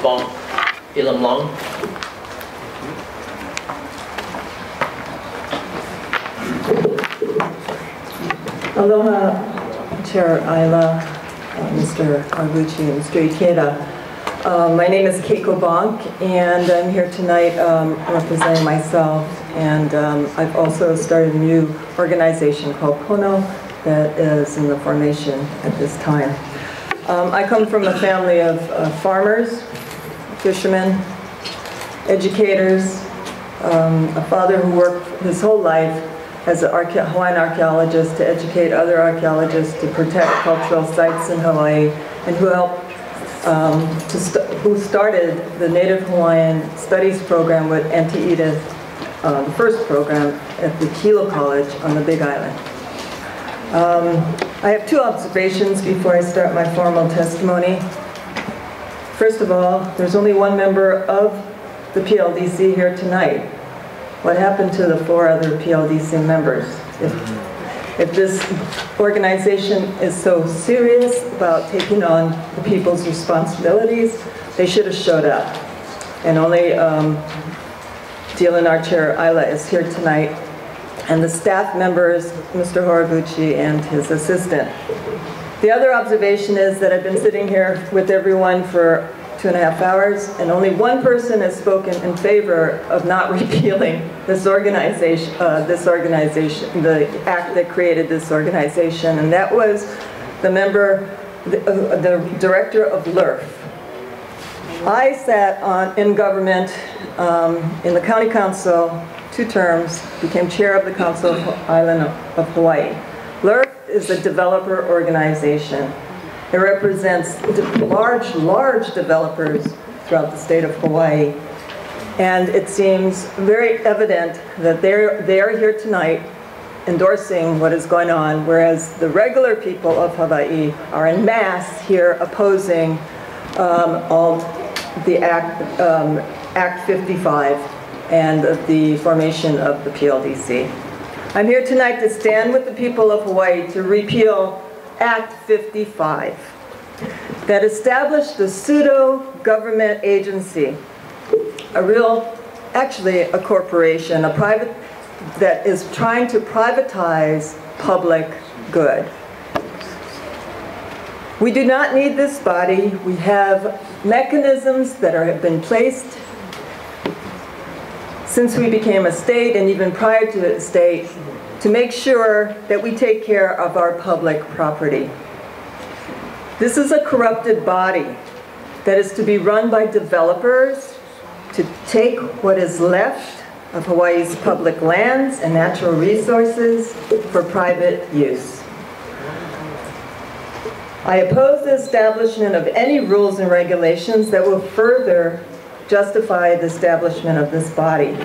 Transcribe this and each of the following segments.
Kivanc, Ilam Long. Aloha, Chair Ayla, Mr. Arguchi, and Mr. Ikeda. My name is Keiko Bonk, and I'm here tonight representing myself, and I've also started a new organization called Pono that is in the formation at this time. I come from a family of farmers, fishermen, educators, a father who worked his whole life as a Hawaiian archaeologist to educate other archaeologists to protect cultural sites in Hawaii, and who helped, who started the Native Hawaiian Studies program with Auntie Edith, the first program at the Hilo College on the Big Island. I have two observations before I start my formal testimony. First of all, there's only one member of the PLDC here tonight. What happened to the 4 other PLDC members? If this organization is so serious about taking on the people's responsibilities, they should have showed up. And only DLNR Chair Ayla is here tonight, and the staff members, Mr. Horiguchi and his assistant. The other observation is that I've been sitting here with everyone for 2.5 hours, and only one person has spoken in favor of not repealing this organization, the act that created this organization, and that was the member, the director of LERF. I sat in government in the county council 2 terms, became chair of the Council of Island of Hawaii. LERF is a developer organization. It represents large developers throughout the state of Hawaii. And it seems very evident that they are here tonight endorsing what is going on, whereas the regular people of Hawaii are en masse here opposing all the Act 55 and the formation of the PLDC. I'm here tonight to stand with the people of Hawaii to repeal Act 55 that established the pseudo-government agency, actually a corporation, that is trying to privatize public good. We do not need this body. We have mechanisms that have been placed since we became a state, and even prior to a state, to make sure that we take care of our public property. This is a corrupted body that is to be run by developers to take what is left of Hawaii's public lands and natural resources for private use. I oppose the establishment of any rules and regulations that will further justify the establishment of this body.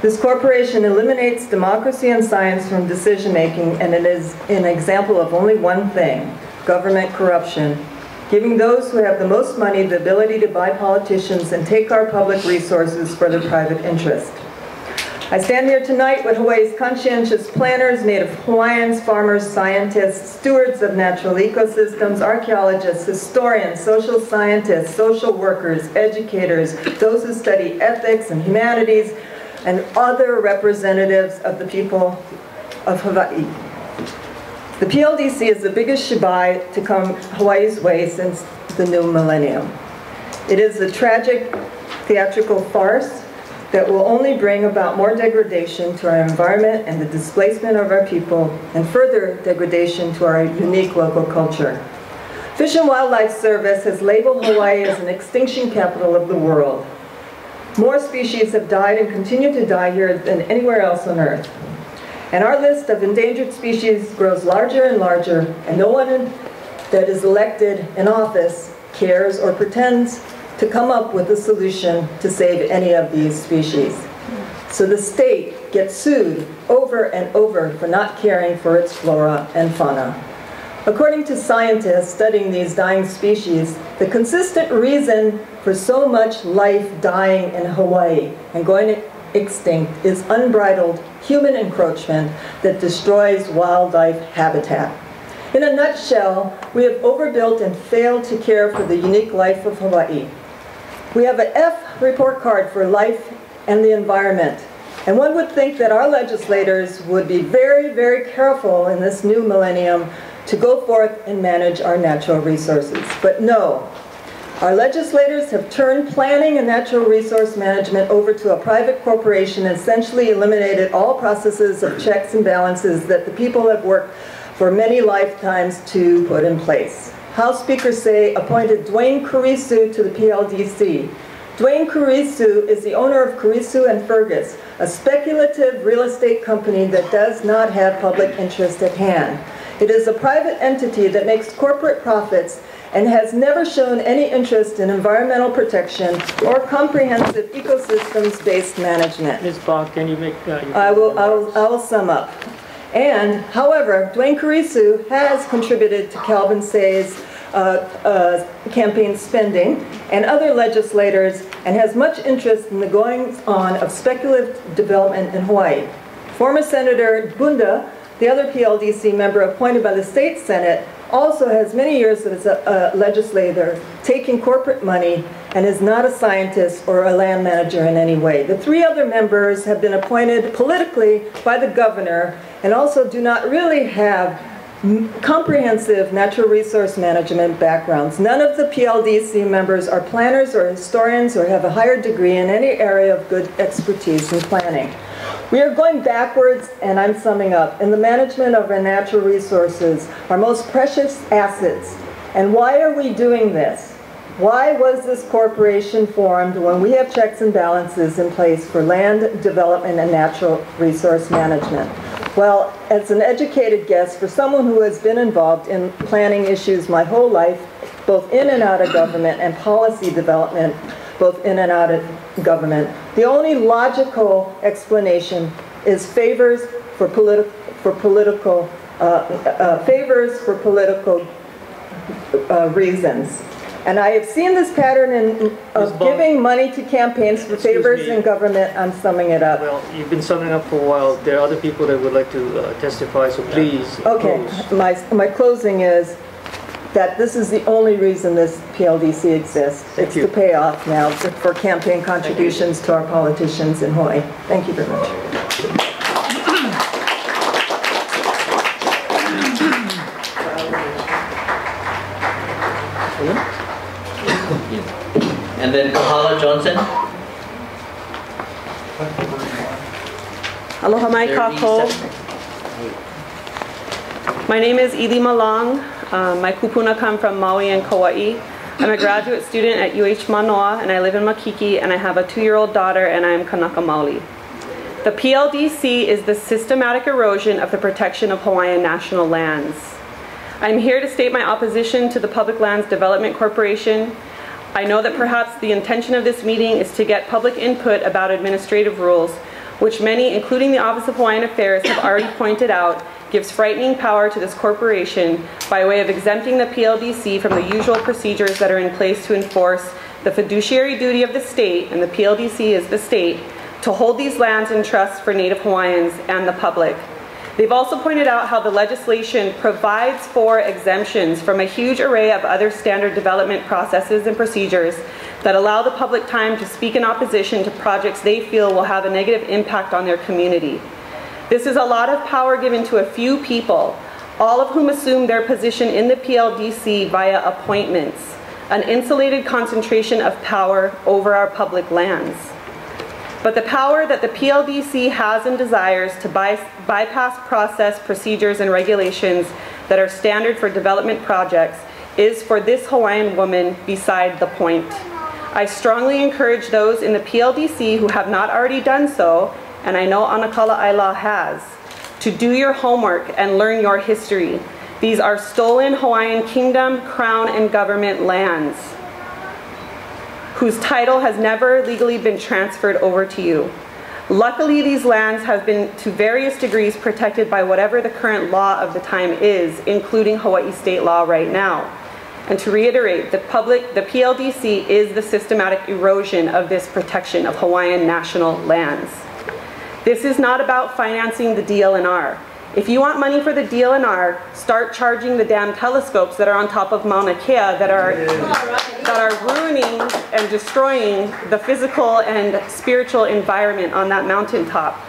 This corporation eliminates democracy and science from decision-making, and it is an example of only one thing: government corruption, giving those who have the most money the ability to buy politicians and take our public resources for their private interest. I stand here tonight with Hawaii's conscientious planners, Native Hawaiians, farmers, scientists, stewards of natural ecosystems, archaeologists, historians, social scientists, social workers, educators, those who study ethics and humanities, and other representatives of the people of Hawaii. The PLDC is the biggest shibai to come Hawaii's way since the new millennium. It is a tragic theatrical farce that will only bring about more degradation to our environment and the displacement of our people, and further degradation to our unique local culture. Fish and Wildlife Service has labeled Hawaii as an extinction capital of the world. More species have died and continue to die here than anywhere else on Earth. And our list of endangered species grows larger and larger, and no one that is elected in office cares or pretends to come up with a solution to save any of these species. So the state gets sued over and over for not caring for its flora and fauna. According to scientists studying these dying species, the consistent reason for so much life dying in Hawaii and going extinct is unbridled human encroachment that destroys wildlife habitat. In a nutshell, we have overbuilt and failed to care for the unique life of Hawaii. We have an F report card for life and the environment. And one would think that our legislators would be very, very careful in this new millennium to go forth and manage our natural resources. But no, our legislators have turned planning and natural resource management over to a private corporation and essentially eliminated all processes of checks and balances that the people have worked for many lifetimes to put in place. House Speaker Say appointed Dwayne Kurisu to the PLDC. Dwayne Kurisu is the owner of Kurisu and Fergus, a speculative real estate company that does not have public interest at hand. It is a private entity that makes corporate profits and has never shown any interest in environmental protection or comprehensive ecosystems-based management. Ms. Bach, can you make... I will sum up. And, however, Dwayne Kurisu has contributed to Calvin Say's campaign spending and other legislators and has much interest in the goings-on of speculative development in Hawaii. Former Senator Bunda, the other PLDC member appointed by the state Senate, also has many years as a legislator taking corporate money and is not a scientist or a land manager in any way. The three other members have been appointed politically by the governor and also do not really have comprehensive natural resource management backgrounds. None of the PLDC members are planners or historians or have a higher degree in any area of good expertise in planning. We are going backwards, and I'm summing up, in the management of our natural resources, our most precious assets. And why are we doing this? Why was this corporation formed when we have checks and balances in place for land development and natural resource management? Well, as an educated guess, for someone who has been involved in planning issues my whole life, both in and out of government and policy development, both in and out of government, the only logical explanation is favors for political reasons. And I have seen this pattern of giving money to campaigns for favors in government. I'm summing it up. Well, you've been summing up for a while. There are other people that would like to testify, so please. Okay, my closing is that this is the only reason this PLDC exists. It's to pay off now for campaign contributions to our politicians in Hawaii. Thank you very much. And then Kahala Johnson. Aloha mai kākou. My name is Ili Malone. My kupuna come from Maui and Kauai. I'm a graduate student at UH Manoa, and I live in Makiki, and I have a 2-year-old daughter, and I am Kanaka Maoli. The PLDC is the systematic erosion of the protection of Hawaiian national lands. I'm here to state my opposition to the Public Lands Development Corporation. I know that perhaps the intention of this meeting is to get public input about administrative rules, which many, including the Office of Hawaiian Affairs, have already pointed out gives frightening power to this corporation by way of exempting the PLDC from the usual procedures that are in place to enforce the fiduciary duty of the state, and the PLDC is the state, to hold these lands in trust for Native Hawaiians and the public. They've also pointed out how the legislation provides for exemptions from a huge array of other standard development processes and procedures that allow the public time to speak in opposition to projects they feel will have a negative impact on their community. This is a lot of power given to a few people, all of whom assume their position in the PLDC via appointments, an insulated concentration of power over our public lands. But the power that the PLDC has and desires to bypass process, procedures, and regulations that are standard for development projects is for this Hawaiian woman beside the point. I strongly encourage those in the PLDC who have not already done so, and I know Anakala Aila has, to do your homework and learn your history. These are stolen Hawaiian kingdom, crown, and government lands whose title has never legally been transferred over to you. Luckily, these lands have been to various degrees protected by whatever the current law of the time is, including Hawaii state law right now. And to reiterate, the PLDC is the systematic erosion of this protection of Hawaiian national lands. This is not about financing the DLNR. If you want money for the DLNR, start charging the damn telescopes that are on top of Mauna Kea that are ruining and destroying the physical and spiritual environment on that mountaintop.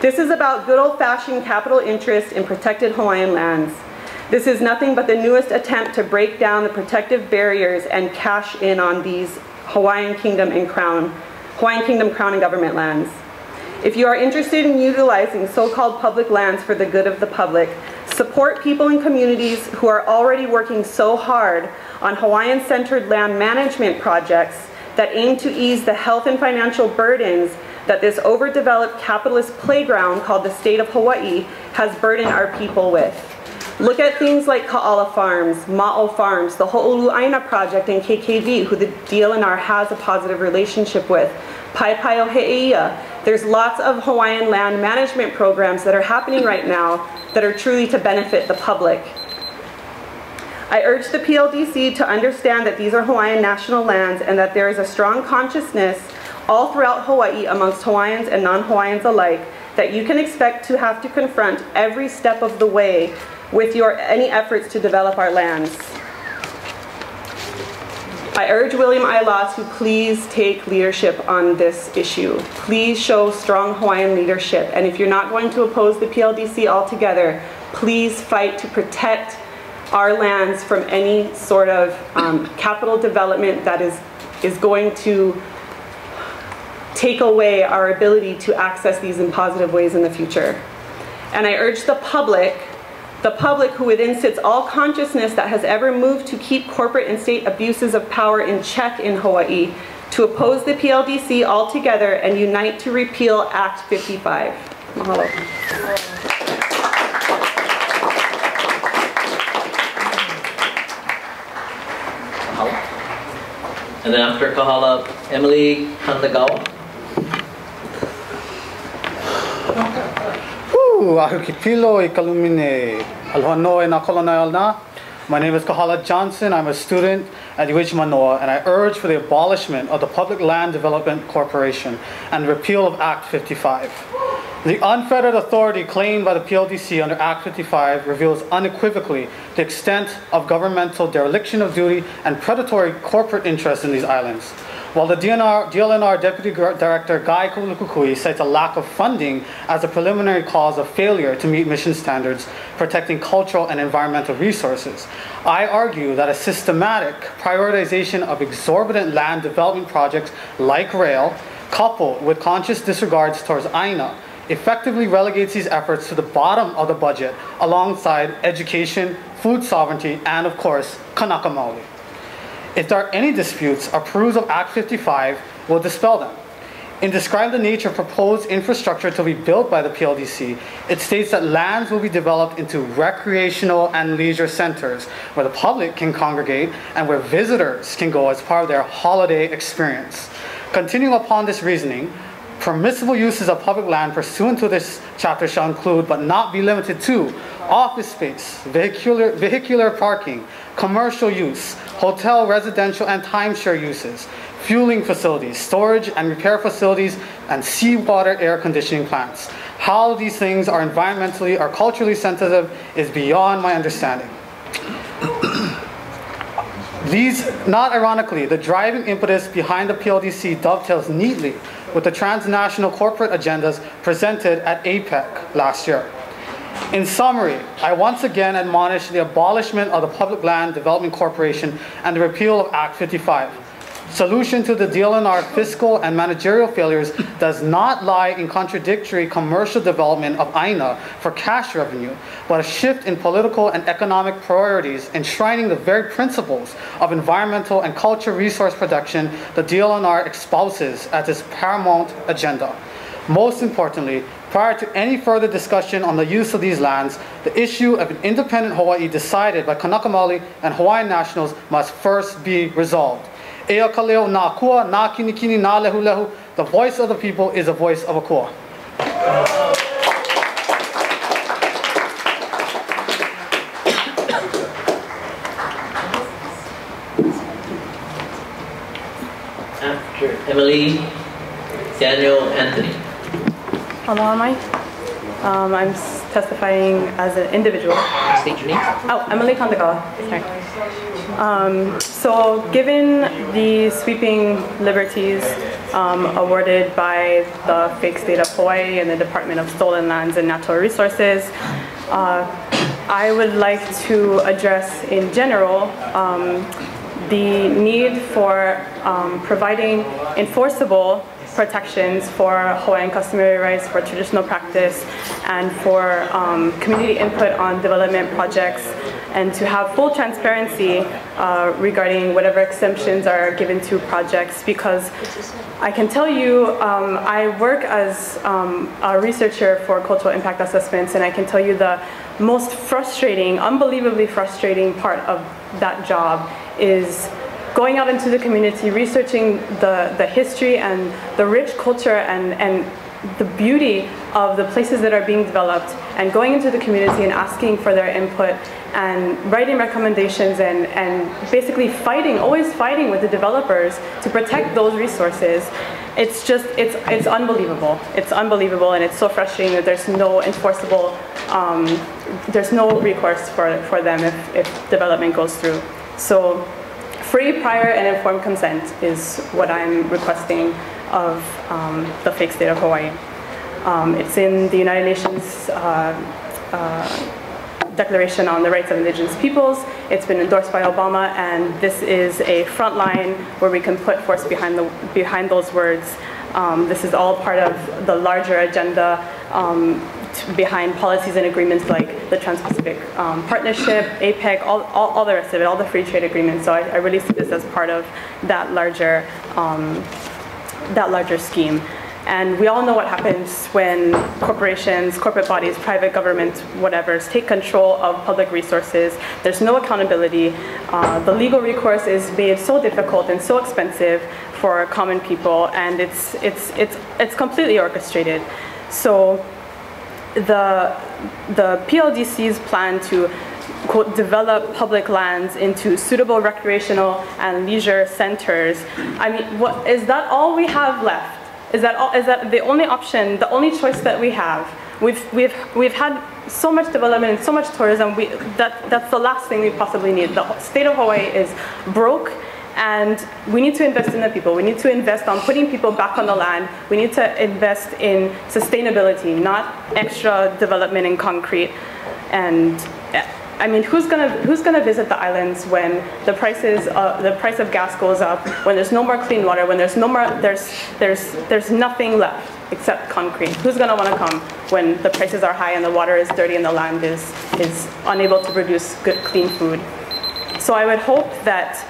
This is about good old-fashioned capital interest in protected Hawaiian lands. This is nothing but the newest attempt to break down the protective barriers and cash in on these Hawaiian Kingdom Crown and government lands. If you are interested in utilizing so-called public lands for the good of the public, support people in communities who are already working so hard on Hawaiian-centered land management projects that aim to ease the health and financial burdens that this overdeveloped capitalist playground called the state of Hawaii has burdened our people with. Look at things like Ka'ala Farms, Ma'o Farms, the Ho'olu'aina project in KKV, who the DLNR has a positive relationship with, Paipaio He'eia. There's lots of Hawaiian land management programs that are happening right now that are truly to benefit the public. I urge the PLDC to understand that these are Hawaiian national lands and that there is a strong consciousness all throughout Hawaii amongst Hawaiians and non-Hawaiians alike that you can expect to have to confront every step of the way with any efforts to develop our lands. I urge William Ailas to please take leadership on this issue. Please show strong Hawaiian leadership. And if you're not going to oppose the PLDC altogether, please fight to protect our lands from any sort of capital development that is going to take away our ability to access these in positive ways in the future. And I urge the public who within sits all consciousness that has ever moved to keep corporate and state abuses of power in check in Hawaii, to oppose the PLDC altogether and unite to repeal Act 55. Mahalo. And then after Kahala, Emily Kandagawa. My name is Kahala Johnson. I'm a student at UH Manoa, and I urge for the abolishment of the Public Land Development Corporation and repeal of Act 55. The unfettered authority claimed by the PLDC under Act 55 reveals unequivocally the extent of governmental dereliction of duty and predatory corporate interests in these islands. While the DLNR Deputy Director Guy Kulukukui cites a lack of funding as a preliminary cause of failure to meet mission standards protecting cultural and environmental resources, I argue that a systematic prioritization of exorbitant land development projects like rail, coupled with conscious disregards towards Aina, effectively relegates these efforts to the bottom of the budget alongside education, food sovereignty, and of course, Kanaka Maoli. If there are any disputes, a peruse of Act 55 will dispel them. In describing the nature of proposed infrastructure to be built by the PLDC, it states that lands will be developed into recreational and leisure centers where the public can congregate and where visitors can go as part of their holiday experience. Continuing upon this reasoning, permissible uses of public land pursuant to this chapter shall include, but not be limited to, office space, vehicular parking, commercial use, hotel, residential, and timeshare uses, fueling facilities, storage and repair facilities, and seawater air conditioning plants. How these things are environmentally or culturally sensitive is beyond my understanding. Not ironically, the driving impetus behind the PLDC dovetails neatly with the transnational corporate agendas presented at APEC last year. In summary, I once again admonish the abolishment of the Public Land Development Corporation and the repeal of Act 55. Solution to the DLNR fiscal and managerial failures does not lie in contradictory commercial development of Aina for cash revenue, but a shift in political and economic priorities enshrining the very principles of environmental and cultural resource protection the DLNR espouses as its paramount agenda. Most importantly, prior to any further discussion on the use of these lands, the issue of an independent Hawaii decided by Kanaka Maoli and Hawaiian nationals must first be resolved. Ea kaleo na kua, na kinikini, na lehu lehu. The voice of the people is the voice of a kua. After Emily, Daniel Anthony. Aloha mai. I'm testifying as an individual. State your name. Oh, Emily Kandagawa. Sorry. So given the sweeping liberties awarded by the fake state of Hawaii and the Department of Stolen Lands and Natural Resources, I would like to address in general the need for providing enforceable protections for Hawaiian customary rights, for traditional practice, and for community input on development projects, and to have full transparency regarding whatever exemptions are given to projects. Because I can tell you, I work as a researcher for cultural impact assessments, and I can tell you the most frustrating, unbelievably frustrating part of that job is going out into the community, researching the history and the rich culture and the beauty of the places that are being developed, and going into the community and asking for their input and writing recommendations and basically fighting, always fighting with the developers to protect those resources. It's just, it's unbelievable. It's unbelievable, and it's so frustrating that there's no enforceable, there's no recourse for them if development goes through. So free, prior, and informed consent is what I'm requesting of the fake state of Hawaii. It's in the United Nations Declaration on the Rights of Indigenous Peoples. It's been endorsed by Obama, and this is a front line where we can put force behind those words. This is all part of the larger agenda behind policies and agreements like the Trans-Pacific Partnership, APEC, all the rest of it, all the free trade agreements. So I really see this as part of that larger scheme. And we all know what happens when corporations, corporate bodies, private governments, whatever, take control of public resources. There's no accountability. The legal recourse is made so difficult and so expensive for common people, and it's completely orchestrated. So the PLDC's plan to, quote, develop public lands into suitable recreational and leisure centers, I mean, what, is that all we have left? Is that the only option, the only choice that we have? We've had so much development and so much tourism. That's the last thing we possibly need. The state of Hawaii is broke, and we need to invest in the people. We need to invest on putting people back on the land. We need to invest in sustainability, not extra development in concrete. And I mean, who's gonna visit the islands when the price of gas goes up, when there's no more clean water, when there's no more, there's nothing left except concrete? Who's gonna want to come when the prices are high and the water is dirty and the land is unable to produce good, clean food? So I would hope that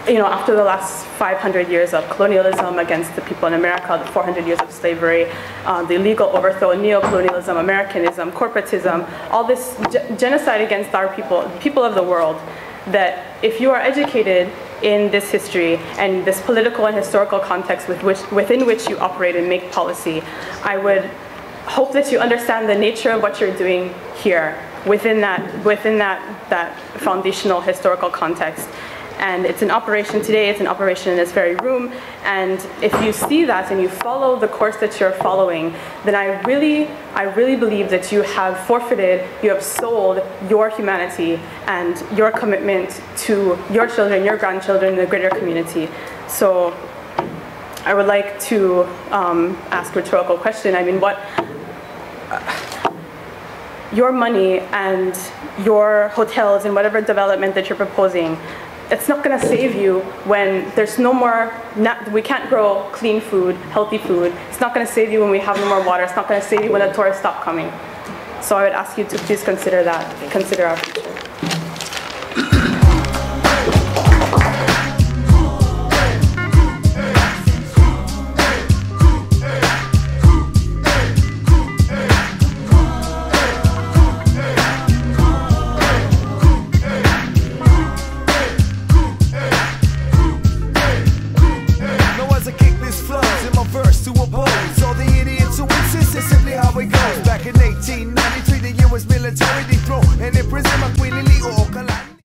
you know, after the last 500 years of colonialism against the people in America, the 400 years of slavery, the illegal overthrow, neocolonialism, Americanism, corporatism, all this genocide against our people of the world, that if you are educated in this history and this political and historical context within which you operate and make policy, I would hope that you understand the nature of what you're doing here within that foundational historical context. And it's an operation today, it's an operation in this very room, and if you see that and you follow the course that you're following, then I really believe that you have forfeited, you have sold your humanity and your commitment to your children, your grandchildren, the greater community. So I would like to ask a rhetorical question. I mean, your money and your hotels and whatever development that you're proposing, it's not going to save you when there's no more, we can't grow clean food, healthy food. It's not going to save you when we have no more water. It's not going to save you when the tourists stop coming. So I would ask you to please consider that, consider our future.